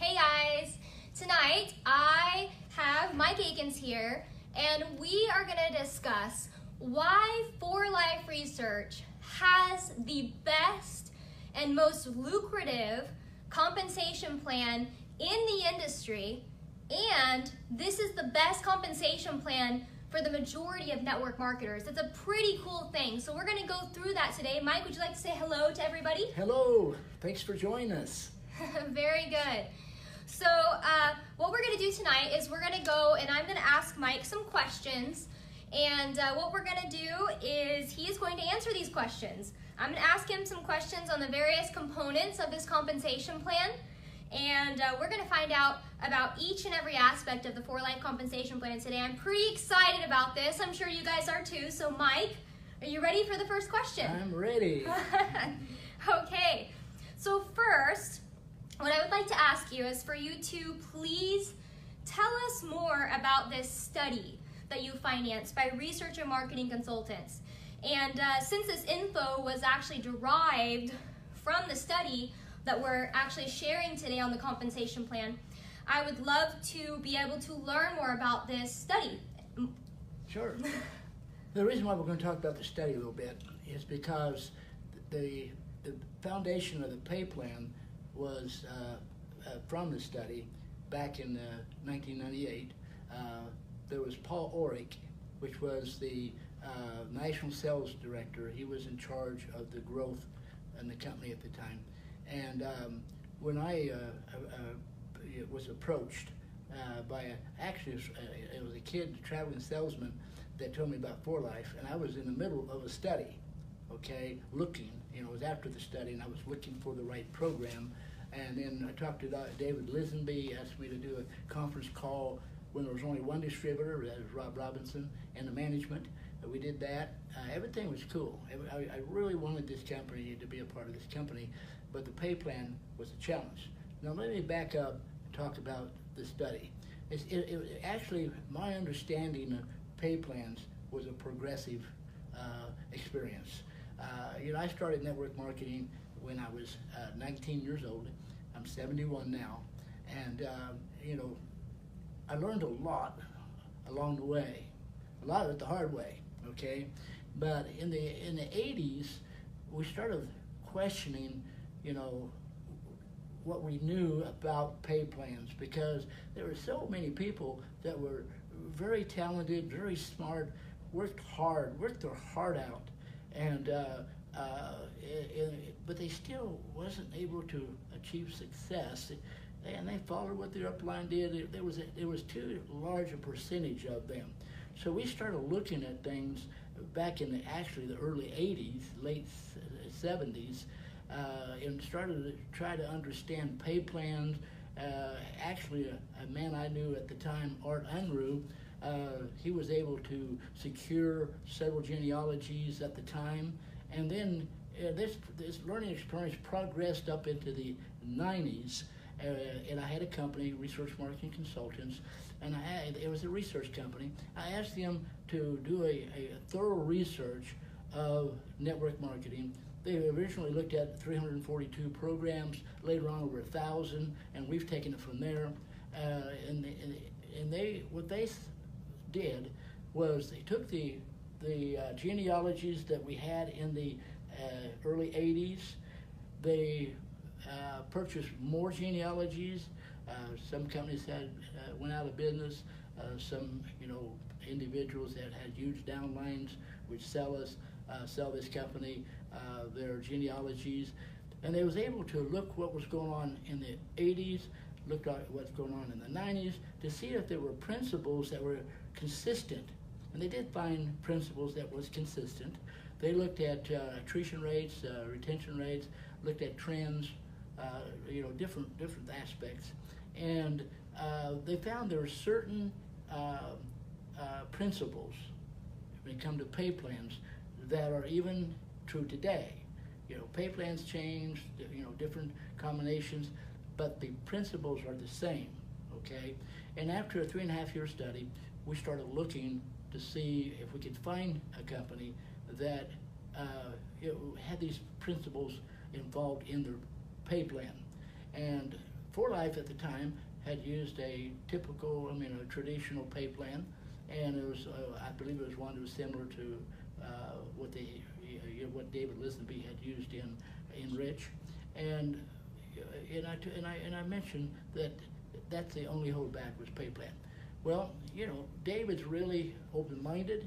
Hey guys, tonight I have Mike Akins here and we are going to discuss why 4Life Research has the best and most lucrative compensation plan in the industry, and this is the best compensation plan for the majority of network marketers. It's a pretty cool thing. So we're going to go through that today. Mike, would you like to say hello to everybody? Hello, thanks for joining us. Very good. So what we're going to do tonight is we're going to go and I'm going to ask Mike some questions, and what we're going to do is he is going to answer these questions. I'm going to ask him some questions on the various components of this compensation plan, and we're going to find out about each and every aspect of the 4Life compensation plan today. I'm pretty excited about this. I'm sure you guys are too. So Mike, are you ready for the first question? I'm ready. Okay, so first, what I would like to ask you is for you to please tell us more about this study that you financed by Research and Marketing Consultants. And since this info was actually derived from the study that we're actually sharing today on the compensation plan, I would love to be able to learn more about this study. Sure. The reason why we're going to talk about the study a little bit is because the foundation of the pay plan was from the study back in 1998. There was Paul Oreck, which was the national sales director. He was in charge of the growth in the company at the time. And when I was approached by it was a kid, traveling salesman, that told me about 4Life, and I was in the middle of a study, okay, looking, it was after the study, and I was looking for the right program. And then I talked to David Lisenby, asked me to do a conference call when there was only one distributor, that was Rob Robinson, and the management. We did that. Everything was cool. I really wanted this company to be a part of this company, but the pay plan was a challenge. Now let me back up and talk about the study. Actually, my understanding of pay plans was a progressive experience. I started network marketing when I was 19 years old. I'm 71 now, and I learned a lot along the way, a lot of it the hard way, okay? But in the 80s, we started questioning, what we knew about pay plans, because there were so many people that were very talented, very smart, worked their heart out, and but they still wasn't able to achieve success, and they followed what their upline did. There was too large a percentage of them. So we started looking at things back in the early 80s, late 70s, and started to try to understand pay plans. Actually, a man I knew at the time, Art Unruh, he was able to secure several genealogies at the time, and then this learning experience progressed up into the 90s, and I had a company, Research Marketing Consultants, and it was a research company. I asked them to do a thorough research of network marketing. They originally looked at 342 programs, later on over 1,000, and we've taken it from there. What they did was they took the genealogies that we had in the early 80s. They purchased more genealogies. Some companies went out of business. Some individuals that had huge downlines would sell this company their genealogies, and they was able to look what was going on in the 80s, looked at what's going on in the 90s to see if there were principles that were consistent. And they did find principles that was consistent. They looked at attrition rates, retention rates, looked at trends, different aspects, and they found there were certain principles when it comes to pay plans that are even true today. Pay plans change, different combinations, but the principles are the same, okay? And after a 3.5-year study, we started looking to see if we could find a company that had these principles involved in their pay plan. And For Life at the time had used a typical, a traditional pay plan, and it was, I believe it was one that was similar to what David Lisenby had used in Rich, and I mentioned that that's the only holdback was pay plan. Well, David's really open-minded.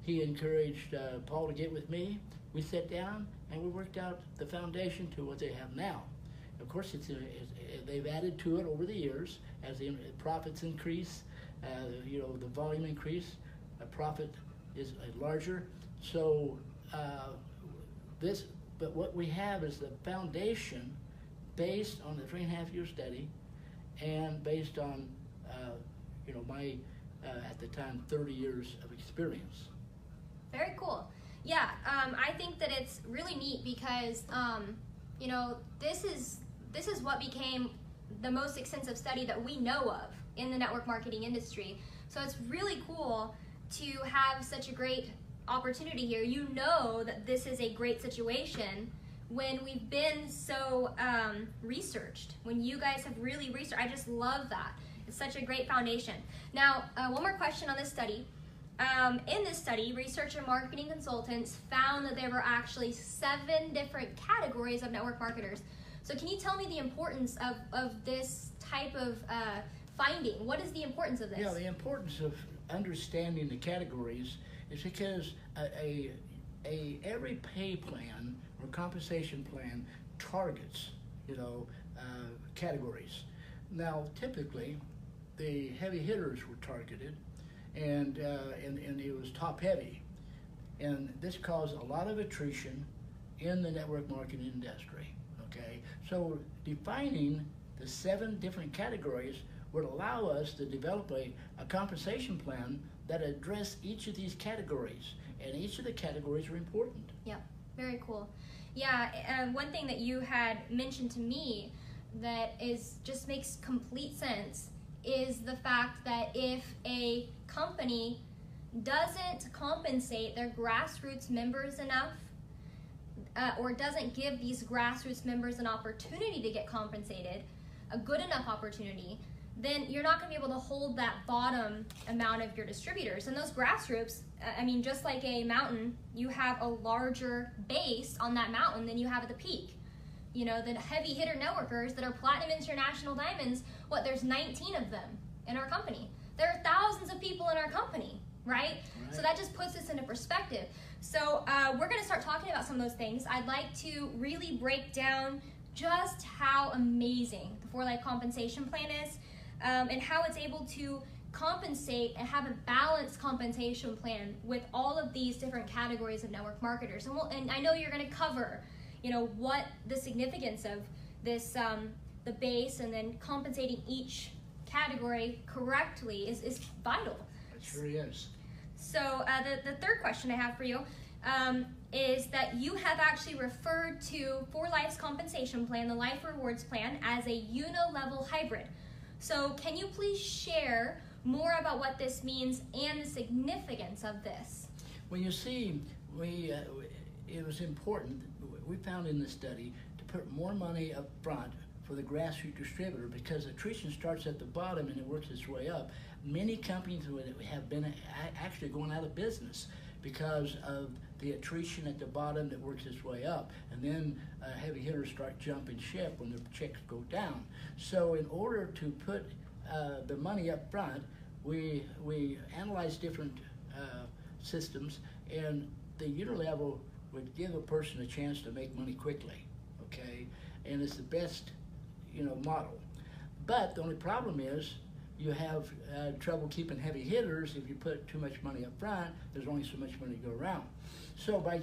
He encouraged Paul to get with me. We sat down and we worked out the foundation to what they have now. Of course, they've added to it over the years as the profits increase. The volume increase, profit is larger. So but what we have is the foundation based on the 3.5-year study and based on my at the time 30 years of experience. Very cool. Yeah, I think that it's really neat because this is what became the most extensive study that we know of in the network marketing industry. So it's really cool to have such a great opportunity here. You know that this is a great situation when we've been so researched, when you guys have really researched. I just love that. It's such a great foundation. Now, one more question on this study. In this study, research and marketing consultants found that there were actually 7 different categories of network marketers. So can you tell me the importance of this type of finding? What is the importance of this? Yeah, the importance of understanding the categories is because every pay plan or compensation plan targets categories. Now, typically, the heavy hitters were targeted, and it was top heavy, and this caused a lot of attrition in the network marketing industry. Okay, so defining the 7 different categories would allow us to develop a compensation plan that address each of these categories, and each of the categories are important. Yeah, very cool. Yeah, one thing that you had mentioned to me that just makes complete sense is the fact that if a company doesn't compensate their grassroots members enough, or doesn't give these grassroots members an opportunity to get compensated, a good enough opportunity, then you're not going to be able to hold that bottom amount of your distributors. And those grassroots, just like a mountain, you have a larger base on that mountain than you have at the peak. The heavy hitter networkers that are Platinum International Diamonds, there's 19 of them in our company. There are thousands of people in our company, right? So that just puts this into perspective. So we're going to start talking about some of those things. I'd like to really break down just how amazing the For Life compensation plan is, and how it's able to compensate and have a balanced compensation plan with all of these different categories of network marketers. And I know you're going to cover, what the significance of this, the base, and then compensating each category correctly is vital. It sure is. So the third question I have for you is that you have actually referred to For Life's compensation plan, the Life Rewards Plan, as a unilevel hybrid. So can you please share more about what this means and the significance of this? Well, you see, it was important, we found in the study, to put more money up front for the grassroots distributor, because attrition starts at the bottom and it works its way up. Many companies have been actually going out of business because of the attrition at the bottom that works its way up, and then heavy hitters start jumping ship when the checks go down. So in order to put the money up front, we analyzed different systems, and the unilevel would give a person a chance to make money quickly, okay? And it's the best, model. But the only problem is you have trouble keeping heavy hitters. If you put too much money up front, there's only so much money to go around. So by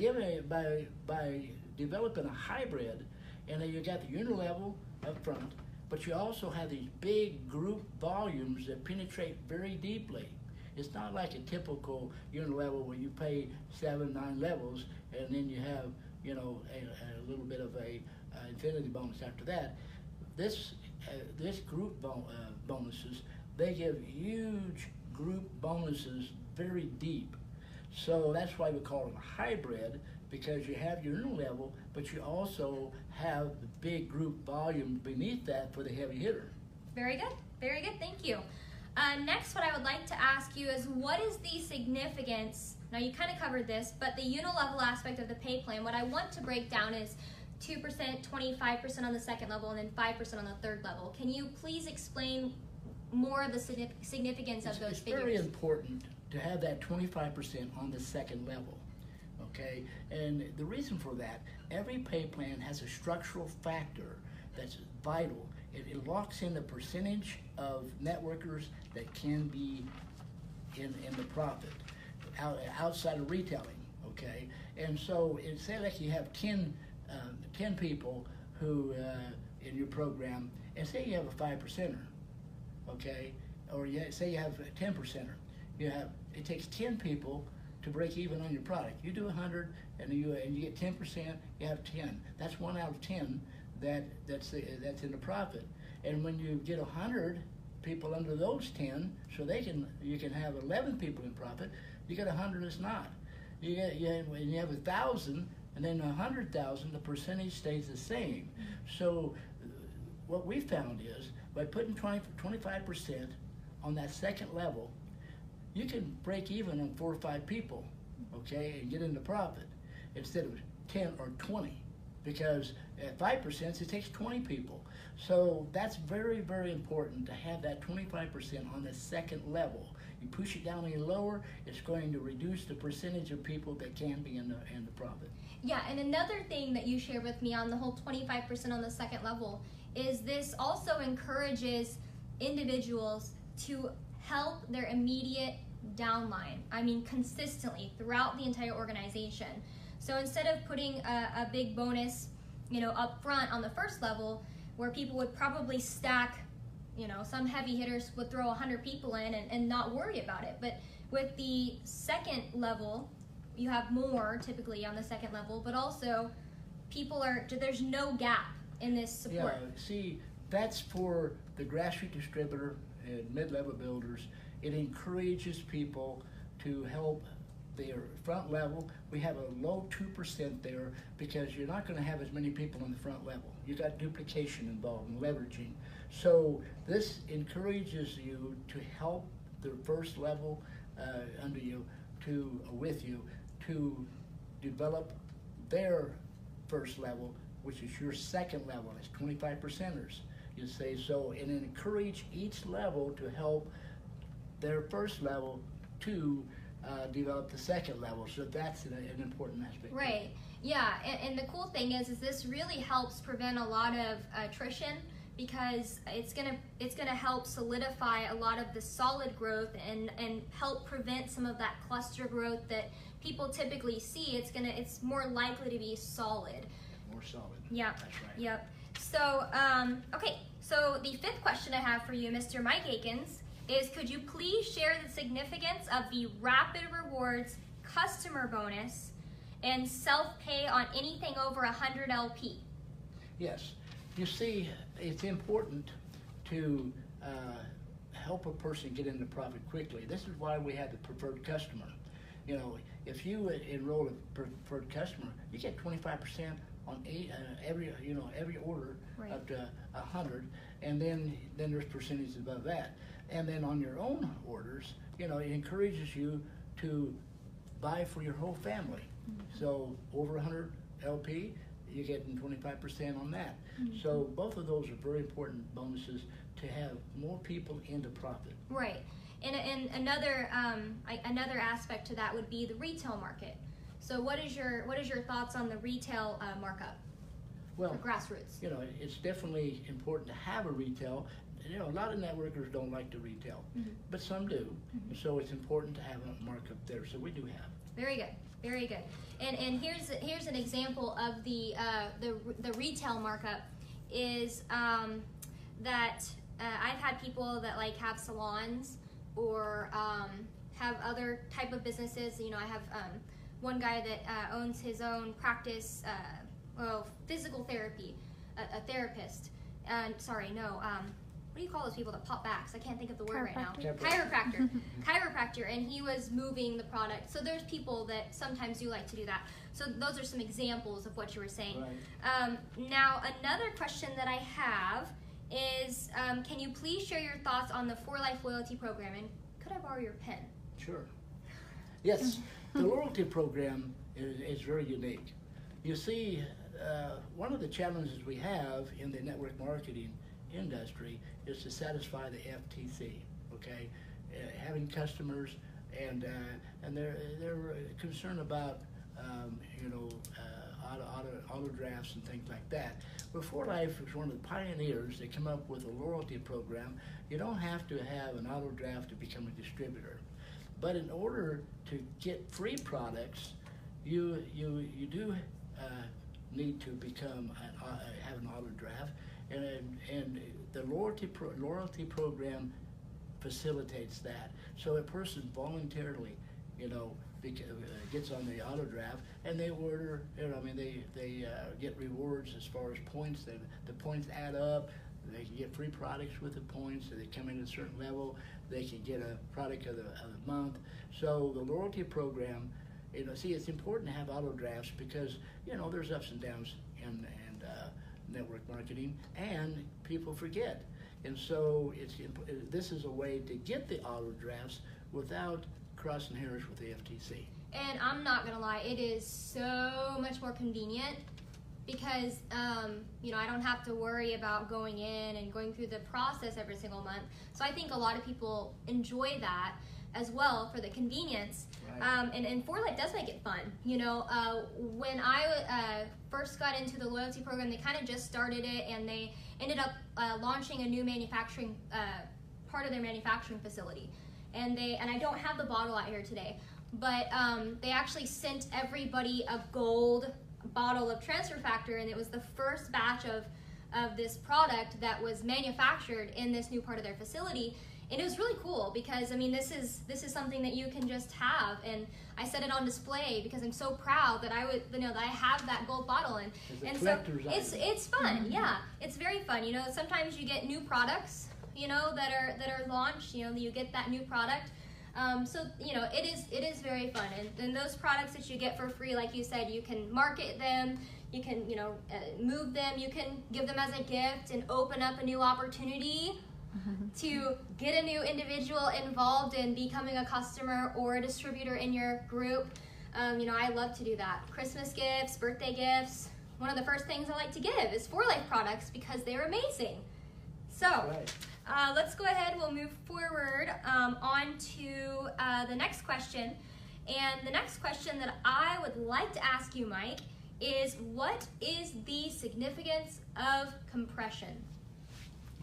developing a hybrid, and then you got the unilevel up front, but you also have these big group volumes that penetrate very deeply. It's not like a typical unilevel where you pay 7, 9 levels, and then you have, a little bit of a infinity bonus after that. This group bonuses, they give huge group bonuses very deep. So that's why we call it a hybrid, because you have your inner level, but you also have the big group volume beneath that for the heavy hitter. Very good. Very good. Thank you. Next, what I would like to ask you is, what is the significance? Now, you kind of covered this, but the unilevel aspect of the pay plan, what I want to break down is 2%, 25% on the second level, and then 5% on the third level. Can you please explain more of the significance of those figures? It's very important to have that 25% on the second level, okay? And the reason for that, every pay plan has a structural factor that's vital. It locks in the percentage of networkers that can be in the profit outside of retailing, okay? And so say like you have 10 people who in your program, and say you have a 5%er, okay? Or say you have a 10%er. It takes 10 people to break even on your product. You do 100 and you get 10%, you have 10. That's 1 out of 10 that's in the profit. And when you get 100 people under those 10, so you can have 11 people in profit, you get 100 that's not. You have 1,000, and then 100,000, the percentage stays the same. So what we found is by putting 25% on that second level, you can break even on 4 or 5 people, okay, and get into profit instead of 10 or 20. Because at 5%, it takes 20 people. So that's very, very important to have that 25% on the second level. You push it down any lower, it's going to reduce the percentage of people that can be in the profit. Yeah, and another thing that you shared with me on the whole 25% on the second level is this also encourages individuals to help their immediate downline. I mean, consistently throughout the entire organization. So instead of putting a big bonus, up front on the first level, where people would probably stack, some heavy hitters would throw 100 people in and not worry about it. But with the second level, you have more typically on the second level, but also there's no gap in this support. Yeah, see, that's for the grassroots distributor and mid-level builders. It encourages people to help their front level. We have a low 2% there because you're not going to have as many people on the front level. You got duplication involved and leveraging. So this encourages you to help the first level under you with you to develop their first level, which is your second level. It's 25%ers. You say so, and encourage each level to help their first level to develop the second level. So that's an important aspect. Right. Yeah. And the cool thing is this really helps prevent a lot of attrition, because it's gonna help solidify a lot of the solid growth and help prevent some of that cluster growth that people typically see. It's more likely to be solid. More solid. Yeah. That's right. Yep. So okay. So the fifth question I have for you, Mr. Mike Akins, is could you please share the significance of the Rapid Rewards customer bonus and self-pay on anything over 100 LP? Yes. You see, it's important to help a person get into profit quickly. This is why we have the preferred customer. If you enroll a preferred customer, you get 25% on every order right. up to 100, and then there's percentages above that. And then on your own orders, it encourages you to buy for your whole family. Mm-hmm. So over 100 LP, you're getting 25% on that. Mm-hmm. So both of those are very important bonuses to have more people into profit. Right. And another aspect to that would be the retail market. So what is your thoughts on the retail markup for grassroots? It's definitely important to have a retail. A lot of networkers don't like to retail, mm-hmm. but some do. Mm-hmm. So it's important to have a markup there. So we do have. Very good, very good. And here's an example of the retail markup is that I've had people that have salons or have other type of businesses. I have one guy that owns his own practice, physical therapy, a therapist. what do you call those people that pop backs? I can't think of the word right now. Chiropractor. Chiropractor, and he was moving the product. So there's people that sometimes do like to do that. So those are some examples of what you were saying. Right. Now, another question that I have is, can you please share your thoughts on the 4Life loyalty program? And could I borrow your pen? Sure. Yes, the loyalty program is very unique. You see, one of the challenges we have in the network marketing industry is to satisfy the FTC. Okay, having customers and they're concerned about auto drafts and things like that. Well, 4Life is one of the pioneers that come up with a loyalty program. You don't have to have an auto draft to become a distributor, but in order to get free products, you do need to become have an auto draft, and the loyalty program facilitates that. So a person voluntarily, gets on the auto draft, and they order. They get rewards as far as points. The points add up. They can get free products with the points. So they come in at a certain level. They can get a product of the month. So the loyalty program, it's important to have auto drafts because there's ups and downs in network marketing, and people forget. And so this is a way to get the auto drafts without crossing hairs with the FTC. And I'm not gonna lie, it is so much more convenient because I don't have to worry about going in and going through the process every single month. So I think a lot of people enjoy that as well for the convenience. Right. And 4Life does make it fun. When I first got into the loyalty program, they kind of just started it, and they ended up launching a new manufacturing part of their manufacturing facility. And I don't have the bottle out here today, but they actually sent everybody a gold bottle of Transfer Factor, and it was the first batch of this product that was manufactured in this new part of their facility. And it was really cool because this is something that you can just have, and I set it on display because I'm so proud that that I have that gold bottle, and so it's fun. Yeah, it's very fun. Sometimes you get new products that are launched. You get that new product. So it is very fun, and those products that you get for free, like you said, you can market them, you can move them, you can give them as a gift, and open up a new opportunity to get a new individual involved in becoming a customer or a distributor in your group. I love to do that. Christmas gifts, birthday gifts. One of the first things I like to give is 4Life products because they're amazing. So let's go ahead. We'll move forward on to the next question. And the next question that I would like to ask you, Mike, is what is the significance of compression?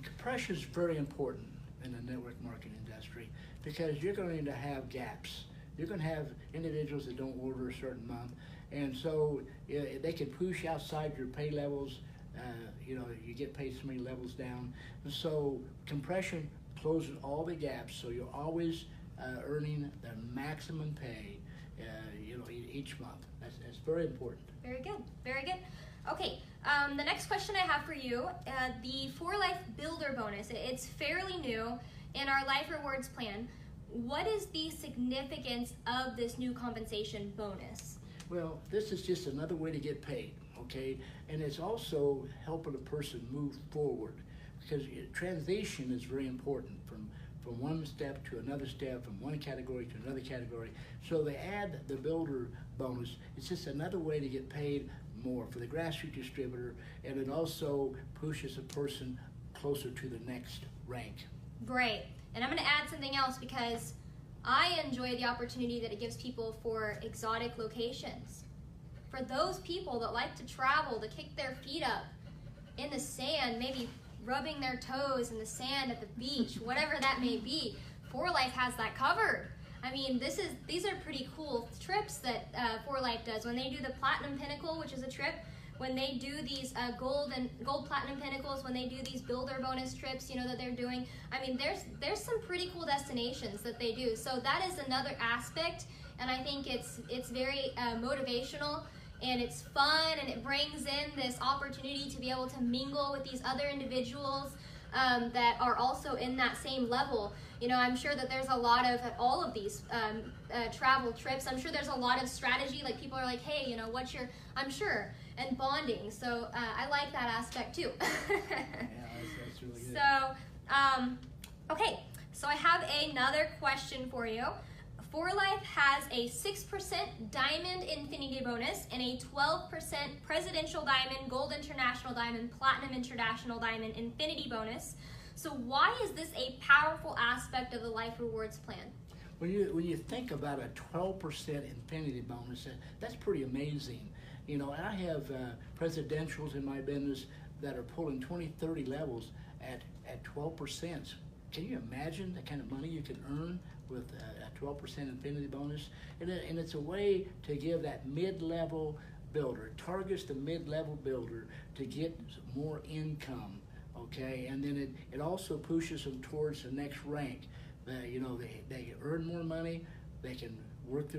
Compression is very important in the network marketing industry because you're going to have gaps. You're going to have individuals that don't order a certain month, and so they can push outside your pay levels. You get paid so many levels down, and so compression closes all the gaps. So you're always earning the maximum pay, each month. That's very important. Very good. Very good. Okay, the next question I have for you, the 4Life Builder Bonus. It's fairly new in our Life Rewards plan. What is the significance of this new compensation bonus? Well, this is just another way to get paid, okay? And it's also helping a person move forward because transition is very important from one step to another step, from one category to another category. So they add the builder bonus. It's just another way to get paid more for the grassroots distributor, and it also pushes a person closer to the next rank. Great. And I'm going to add something else because I enjoy the opportunity that it gives people for exotic locations. For those people that like to travel, to kick their feet up in the sand, maybe rubbing their toes in the sand at the beach, whatever that may be, 4Life has that covered. These are pretty cool trips that 4Life does. When they do the Platinum Pinnacle, which is a trip, when they do these gold platinum pinnacles, when they do these builder bonus trips, that they're doing, there's some pretty cool destinations that they do. So that is another aspect, and I think it's very motivational, and it's fun, and it brings in this opportunity to be able to mingle with these other individuals that are also in that same level. You know, I'm sure that there's a lot of, at all of these travel trips, I'm sure there's a lot of strategy, like people are like, hey, you know, what's your, I'm sure, and bonding. So I like that aspect too. Yeah, that's really good. So, okay, so I have another question for you. 4Life has a 6% Diamond Infinity bonus and a 12% Presidential Diamond, Gold International Diamond, Platinum International Diamond Infinity bonus. So why is this a powerful aspect of the Life Rewards plan? When you think about a 12% Infinity bonus, that's pretty amazing. You know, I have presidentials in my business that are pulling 20, 30 levels at 12%. Can you imagine the kind of money you can earn with a 12% Infinity bonus? And it's a way to give that mid-level builder, targets the mid-level builder to get more income, okay? And then it also pushes them towards the next rank. You know, they earn more money, they can work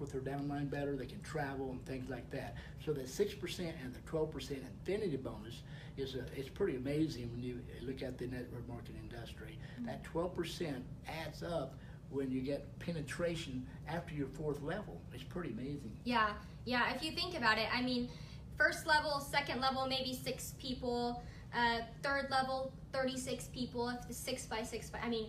with their downline better, they can travel and things like that. So the 6% and the 12% Infinity bonus it's pretty amazing when you look at the network marketing industry. That 12% adds up when you get penetration after your 4th level. It's pretty amazing. Yeah, if you think about it, I mean, first level, second level, maybe 6 people, 3rd level, 36 people, if the 6 by 6 by, I mean,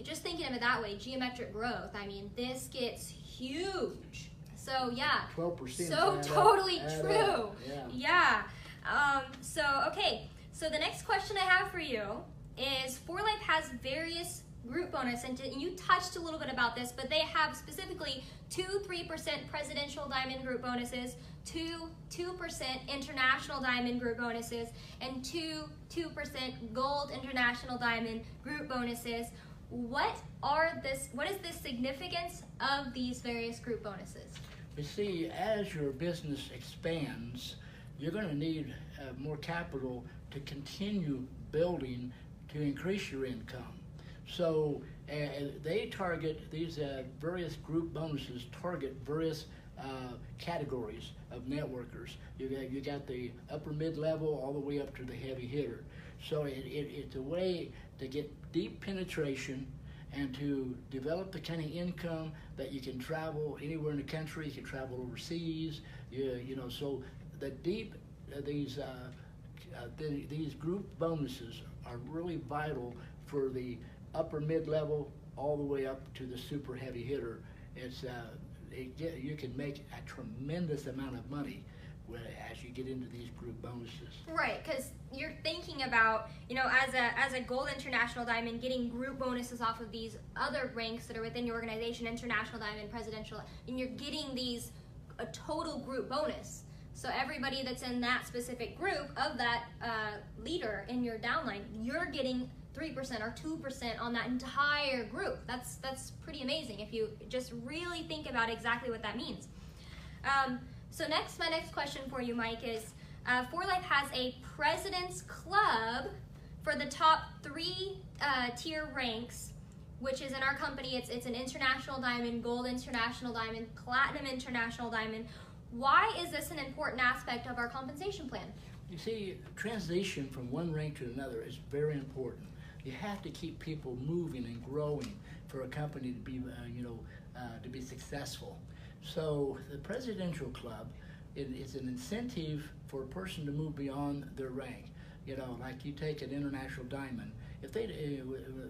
just thinking of it that way, geometric growth, I mean, this gets huge. So yeah, 12%. So totally true. Yeah. So okay, so the next question I have for you is 4Life has various group bonus, and you touched a little bit about this, but they have specifically 3% Presidential Diamond group bonuses, 2% International Diamond group bonuses, and 2% Gold International Diamond group bonuses. What is the significance of these various group bonuses? You see, as your business expands, you're going to need more capital to continue building to increase your income. So they target, these various group bonuses target various categories of networkers. You got the upper mid-level all the way up to the heavy hitter. So it's a way to get deep penetration and to develop the kind of income that you can travel anywhere in the country. You can travel overseas. You know, so the deep these group bonuses are really vital for the upper mid-level all the way up to the super heavy hitter. You can make a tremendous amount of money as you get into these group bonuses. Right, because you're thinking about, you know, as a Gold International Diamond, getting group bonuses off of these other ranks that are within your organization, International Diamond, Presidential, and you're getting a total group bonus. So everybody that's in that specific group of that leader in your downline, you're getting 3% or 2% on that entire group. That's pretty amazing if you just really think about exactly what that means. So my next question for you, Mike, is 4Life has a President's Club for the top 3 tier ranks, which is in our company, it's an International Diamond, Gold International Diamond, Platinum International Diamond. Why is this an important aspect of our compensation plan? You see, transition from one rank to another is very important. You have to keep people moving and growing for a company to be, to be successful. So the Presidential Club is an incentive for a person to move beyond their rank. You know, like you take an International Diamond. If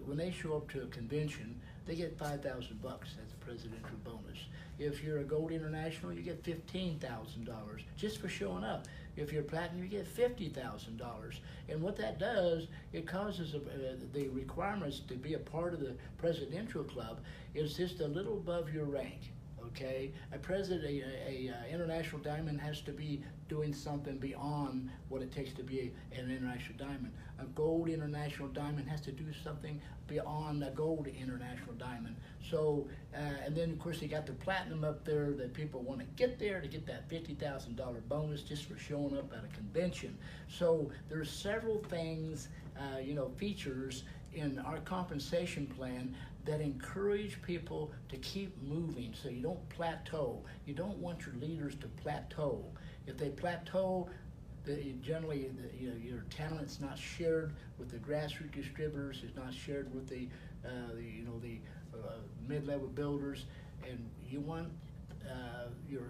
when they show up to a convention, they get $5,000 as a presidential bonus. If you're a Gold International, you get $15,000 just for showing up. If you're Platinum, you get $50,000. And what that does, it causes the requirements to be a part of the Presidential Club is just a little above your rank. Okay, a International Diamond has to be doing something beyond what it takes to be an International Diamond. A Gold International Diamond has to do something beyond a Gold International Diamond. So, and then of course you got the Platinum up there that people want to get there to get that $50,000 bonus just for showing up at a convention. So there's several things, features in our compensation plan that encourage people to keep moving so you don't plateau. You don't want your leaders to plateau. If they plateau, Generally, your talent's not shared with the grassroots distributors. It's not shared with the mid-level builders, and you want your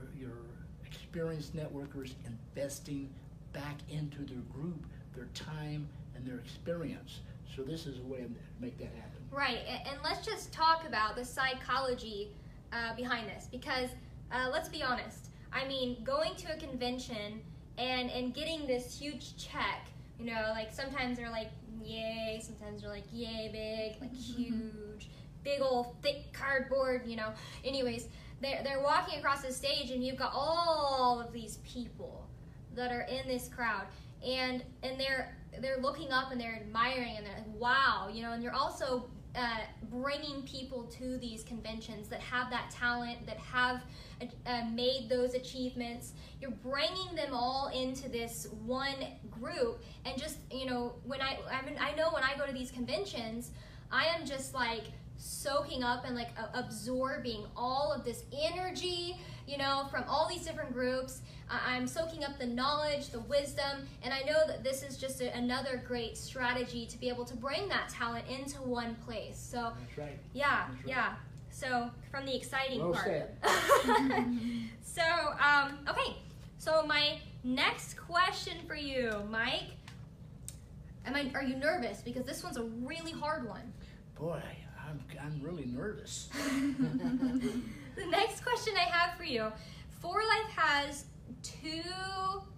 experienced networkers investing back into their group, their time, and their experience. So this is a way to make that happen. Right, and let's just talk about the psychology behind this, because let's be honest. I mean, going to a convention and getting this huge check, like sometimes they're like, yay, sometimes they're like, yay, big, like huge, big old thick cardboard, Anyways, they're walking across the stage, and you've got all of these people that are in this crowd, and they're looking up and they're admiring, and they're like, wow, and you're also bringing people to these conventions that have that talent, that have made those achievements. You're bringing them all into this one group, and just I know when I go to these conventions, I am just like soaking up and like absorbing all of this energy, from all these different groups. I'm soaking up the knowledge, the wisdom, and I know that this is just another great strategy to be able to bring that talent into one place. So that's right. Yeah, that's right. Yeah. So from the exciting well part. Said. So okay. So my next question for you, Mike. Are you nervous? Because this one's a really hard one. Boy, I'm really nervous. The next question I have for you, 4Life has 2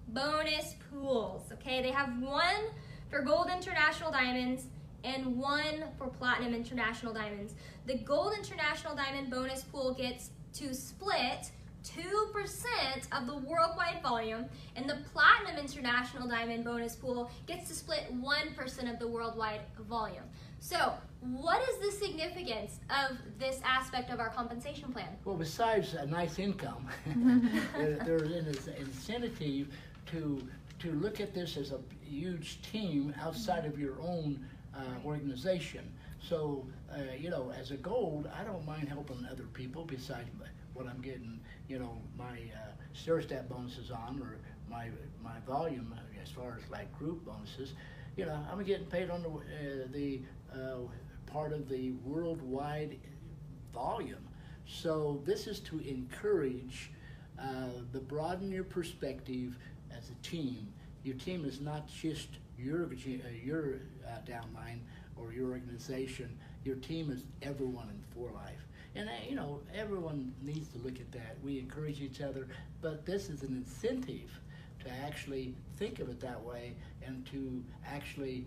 bonus pools, okay? They have one for Gold International Diamonds and one for Platinum International Diamonds. The Gold International Diamond bonus pool gets to split 2% of the worldwide volume, and the Platinum International Diamond bonus pool gets to split 1% of the worldwide volume. So, what is the significance of this aspect of our compensation plan? Well, besides a nice income, there's an incentive to look at this as a huge team outside of your own organization. So, as a gold, I don't mind helping other people besides what I'm getting, my Steriostat bonuses on, or my volume as far as like group bonuses. I'm getting paid on the part of the worldwide volume. So this is to encourage the broaden your perspective as a team. Your team is not just your downline or your organization. Your team is everyone in 4Life. And everyone needs to look at that. We encourage each other, but this is an incentive to actually think of it that way, and to actually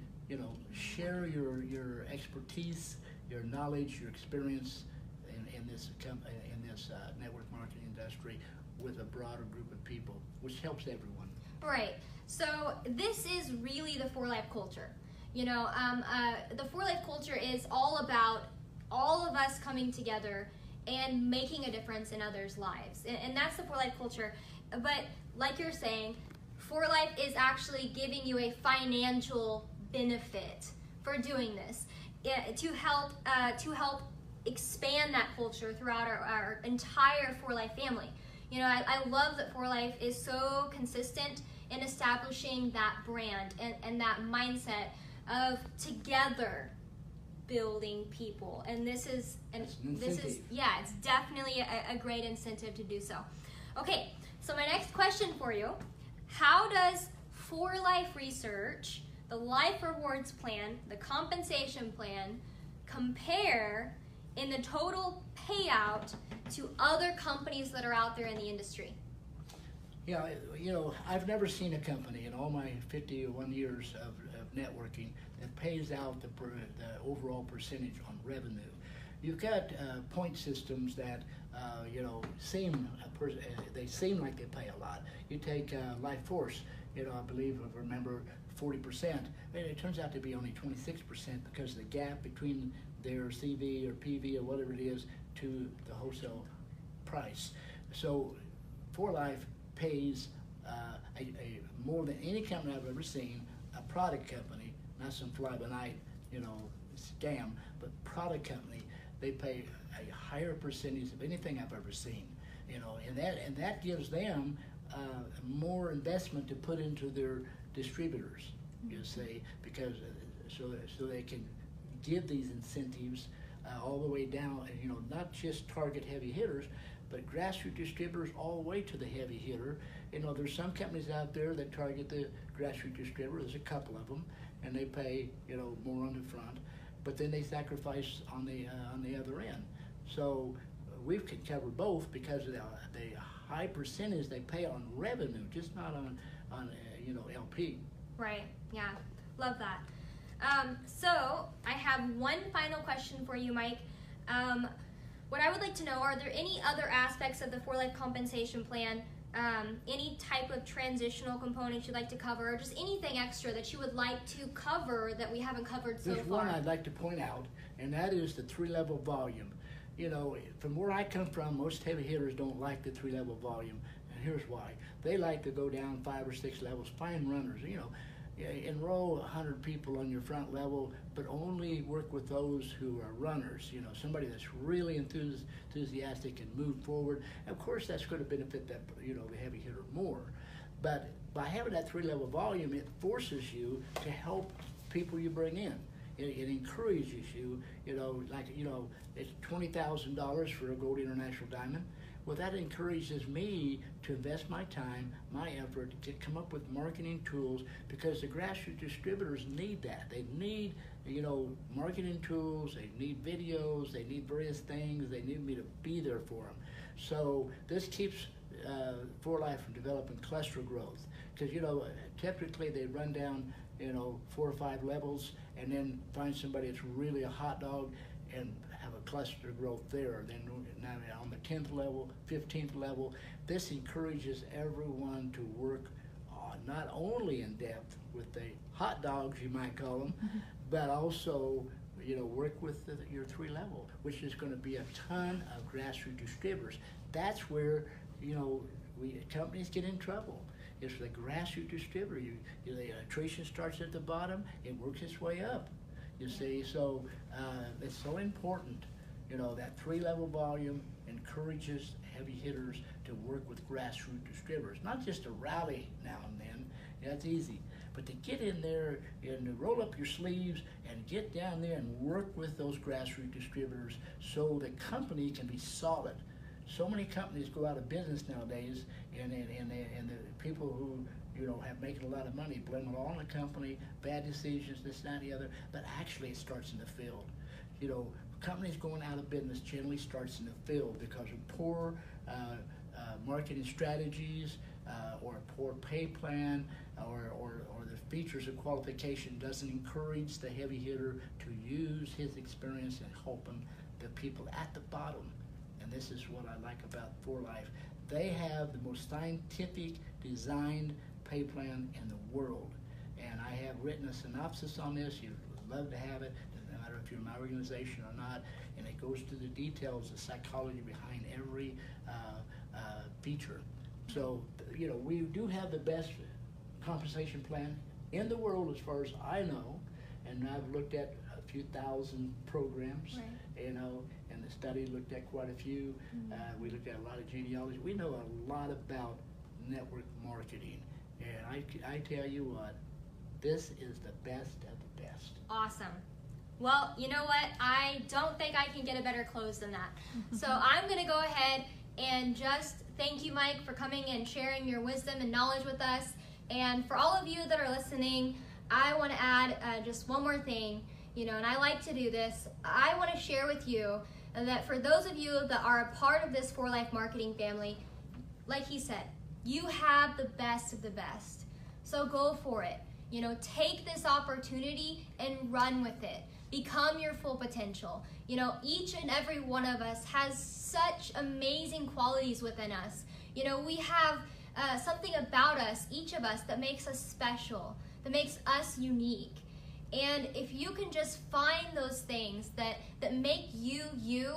share your expertise, your knowledge, your experience in this network marketing industry with a broader group of people, which helps everyone. Right. So this is really the 4Life culture. The 4Life culture is all about all of us coming together and making a difference in others' lives, and that's the 4Life culture. But like you're saying, 4Life is actually giving you a financial benefit for doing this, to help expand that culture throughout our entire 4Life family. I love that 4Life is so consistent in establishing that brand and that mindset of together building people, and this is it's definitely a great incentive to do so. Okay, so my next question for you: how does 4Life Research, the Life Rewards Plan, the compensation plan, compare in the total payout to other companies that are out there in the industry? Yeah, I've never seen a company in all my 51 years of networking that pays out the overall percentage on revenue. You've got point systems that seem like they pay a lot. You take Life Force, I remember 40%. It turns out to be only 26% because of the gap between their CV or PV or whatever it is to the wholesale price. So 4Life pays more than any company I've ever seen, a product company, not some fly-by-night, scam, but product company. They pay a higher percentage of anything I've ever seen, and that gives them more investment to put into their distributors, you see, because so they can give these incentives all the way down, and not just target heavy hitters, but grassroots distributors all the way to the heavy hitter. There's some companies out there that target the grassroots distributor. There's a couple of them, and they pay more on the front, but then they sacrifice on the other end. So we can cover both because of the high percentage they pay on revenue, just not on LP. Right. Yeah. Love that. So I have one final question for you, Mike. What I would like to know, are there any other aspects of the For Life compensation plan, any type of transitional components you'd like to cover, or just anything extra that you would like to cover that we haven't covered so far? There's one I'd like to point out, and that is the 3-level volume. From where I come from, most heavy hitters don't like the 3-level volume, and here's why. They like to go down 5 or 6 levels, find runners, enroll 100 people on your front level, but only work with those who are runners, somebody that's really enthusiastic and move forward. And of course, that's going to benefit that, the heavy hitter more. But by having that 3-level volume, it forces you to help people you bring in. It encourages you, it's $20,000 for a Gold International Diamond. Well, that encourages me to invest my time, my effort, to come up with marketing tools, because the grassroots distributors need that. They need, marketing tools, they need videos, they need various things, they need me to be there for them. So this keeps For Life from developing cluster growth, because, typically they run down, 4 or 5 levels and then find somebody that's really a hot dog and have a cluster growth there. Then on the 10th level, 15th level, this encourages everyone to work not only in depth with the hot dogs, you might call them, but also work with your 3-level, which is going to be a ton of grassroots distributors. That's where companies get in trouble. It's the grassroots distributor. The attrition starts at the bottom, it works its way up. You see, so it's so important. That 3-level volume encourages heavy hitters to work with grassroots distributors, not just to rally now and then. That's easy, but to get in there and to roll up your sleeves and get down there and work with those grassroots distributors so the company can be solid. So many companies go out of business nowadays, and the people who have making a lot of money blame it all on the company, bad decisions, this, that, and the other. But actually, it starts in the field. Companies going out of business generally starts in the field because of poor marketing strategies, or a poor pay plan, or the features of qualification doesn't encourage the heavy hitter to use his experience in helping the people at the bottom. And this is what I like about For Life. They have the most scientific designed pay plan in the world. And I have written a synopsis on this. You'd love to have it, no matter if you're in my organization or not. And it goes to the details, the psychology behind every feature. So, we do have the best compensation plan in the world as far as I know. And I've looked at a few thousand programs, right. And the study looked at quite a few. We looked at a lot of genealogy. We know a lot about network marketing. And I tell you what, this is the best of the best. Awesome. Well, you know what? I don't think I can get a better close than that. So I'm going to go ahead and just thank you, Mike, for coming and sharing your wisdom and knowledge with us. And for all of you that are listening, I want to add just one more thing, and I like to do this. I want to share with you that for those of you that are a part of this For Life marketing family, like he said, you have the best of the best. So go for it. Take this opportunity and run with it. Become your full potential. Each and every one of us has such amazing qualities within us. We have something about us, each of us, that makes us special, that makes us unique. And if you can just find those things that make you you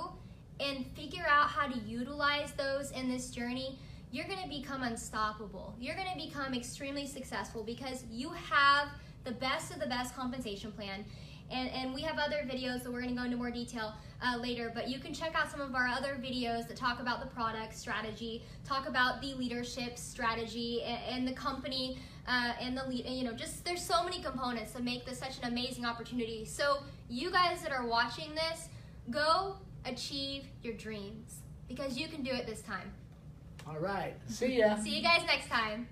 and figure out how to utilize those in this journey, you're going to become unstoppable. You're going to become extremely successful because you have the best of the best compensation plan. And we have other videos that we're going to go into more detail later, but you can check out some of our other videos that talk about the product strategy, talk about the leadership strategy and the company and the lead, just there's so many components that make this such an amazing opportunity. So you guys that are watching this, go achieve your dreams because you can do it this time. All right. See ya. See you guys next time.